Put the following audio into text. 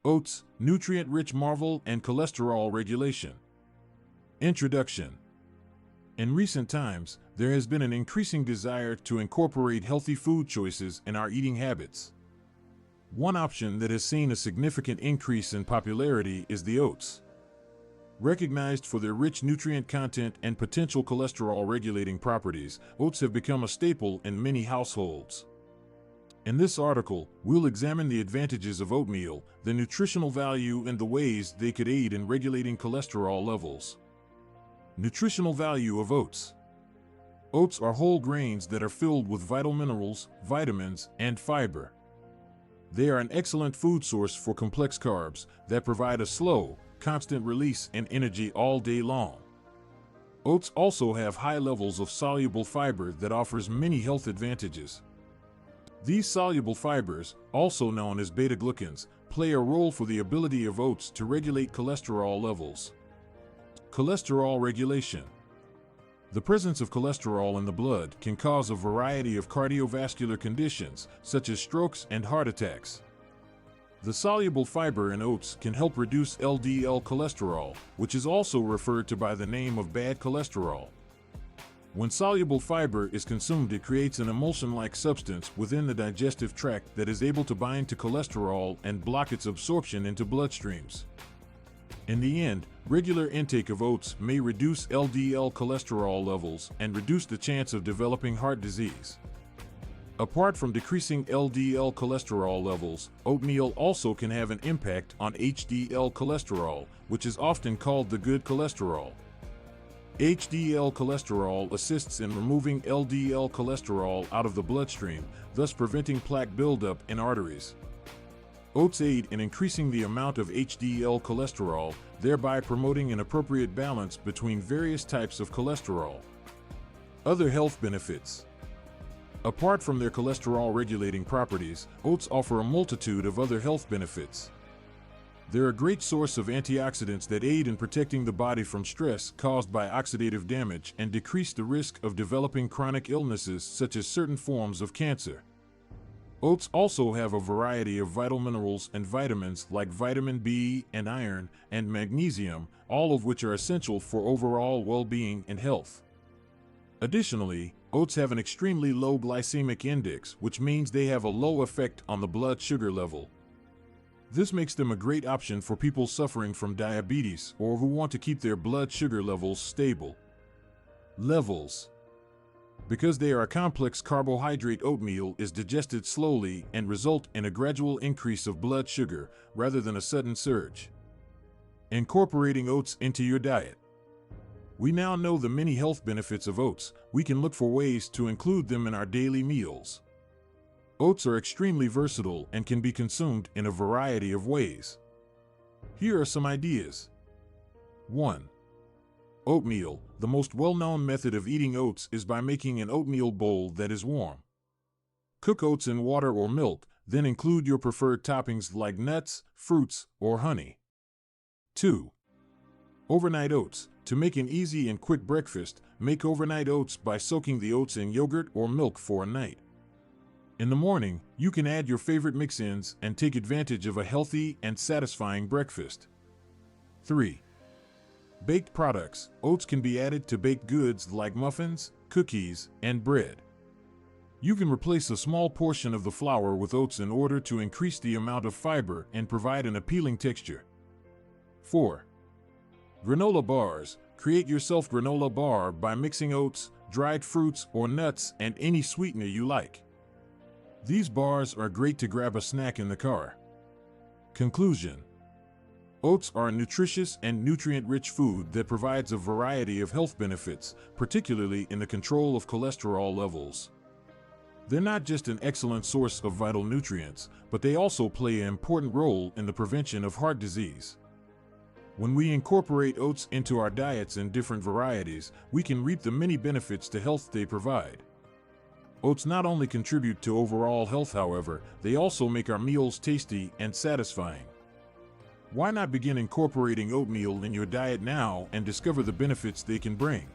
Oats, nutrient-rich marvel and cholesterol regulation. Introduction. In recent times, there has been an increasing desire to incorporate healthy food choices in our eating habits. One option that has seen a significant increase in popularity is the oats. Recognized for their rich nutrient content and potential cholesterol-regulating properties, oats have become a staple in many households. In this article, we'll examine the advantages of oatmeal, the nutritional value, and the ways they could aid in regulating cholesterol levels. Nutritional value of oats. Oats are whole grains that are filled with vital minerals, vitamins, and fiber. They are an excellent food source for complex carbs that provide a slow, constant release and energy all day long. Oats also have high levels of soluble fiber that offers many health advantages. These soluble fibers, also known as beta-glucans, play a role for the ability of oats to regulate cholesterol levels. Cholesterol regulation. The presence of cholesterol in the blood can cause a variety of cardiovascular conditions, such as strokes and heart attacks. The soluble fiber in oats can help reduce LDL cholesterol, which is also referred to by the name of bad cholesterol. When soluble fiber is consumed, it creates an emulsion-like substance within the digestive tract that is able to bind to cholesterol and block its absorption into bloodstreams. In the end, regular intake of oats may reduce LDL cholesterol levels and reduce the chance of developing heart disease. Apart from decreasing LDL cholesterol levels, oatmeal also can have an impact on HDL cholesterol, which is often called the good cholesterol. HDL cholesterol assists in removing LDL cholesterol out of the bloodstream, thus preventing plaque buildup in arteries. Oats aid in increasing the amount of HDL cholesterol, thereby promoting an appropriate balance between various types of cholesterol. Other health benefits. Apart from their cholesterol-regulating properties, oats offer a multitude of other health benefits. They're a great source of antioxidants that aid in protecting the body from stress caused by oxidative damage and decrease the risk of developing chronic illnesses such as certain forms of cancer. Oats also have a variety of vital minerals and vitamins like vitamin B and iron and magnesium, all of which are essential for overall well-being and health. Additionally, oats have an extremely low glycemic index, which means they have a low effect on the blood sugar level. This makes them a great option for people suffering from diabetes or who want to keep their blood sugar levels stable. Levels. Because they are a complex carbohydrate, oatmeal is digested slowly and result in a gradual increase of blood sugar rather than a sudden surge. Incorporating oats into your diet. We now know the many health benefits of oats. We can look for ways to include them in our daily meals. Oats are extremely versatile and can be consumed in a variety of ways. Here are some ideas. 1. Oatmeal. The most well-known method of eating oats is by making an oatmeal bowl that is warm. Cook oats in water or milk, then include your preferred toppings like nuts, fruits, or honey. 2. Overnight oats. To make an easy and quick breakfast, make overnight oats by soaking the oats in yogurt or milk for a night. In the morning, you can add your favorite mix-ins and take advantage of a healthy and satisfying breakfast. 3. Baked products. Oats can be added to baked goods like muffins, cookies, and bread. You can replace a small portion of the flour with oats in order to increase the amount of fiber and provide an appealing texture. 4. Granola bars. Create yourself granola bar by mixing oats, dried fruits, or nuts and any sweetener you like. These bars are great to grab a snack in the car. Conclusion. Oats are a nutritious and nutrient-rich food that provides a variety of health benefits, particularly in the control of cholesterol levels. They're not just an excellent source of vital nutrients, but they also play an important role in the prevention of heart disease. When we incorporate oats into our diets in different varieties, we can reap the many benefits to health they provide. Oats not only contribute to overall health, however, they also make our meals tasty and satisfying. Why not begin incorporating oatmeal in your diet now and discover the benefits they can bring?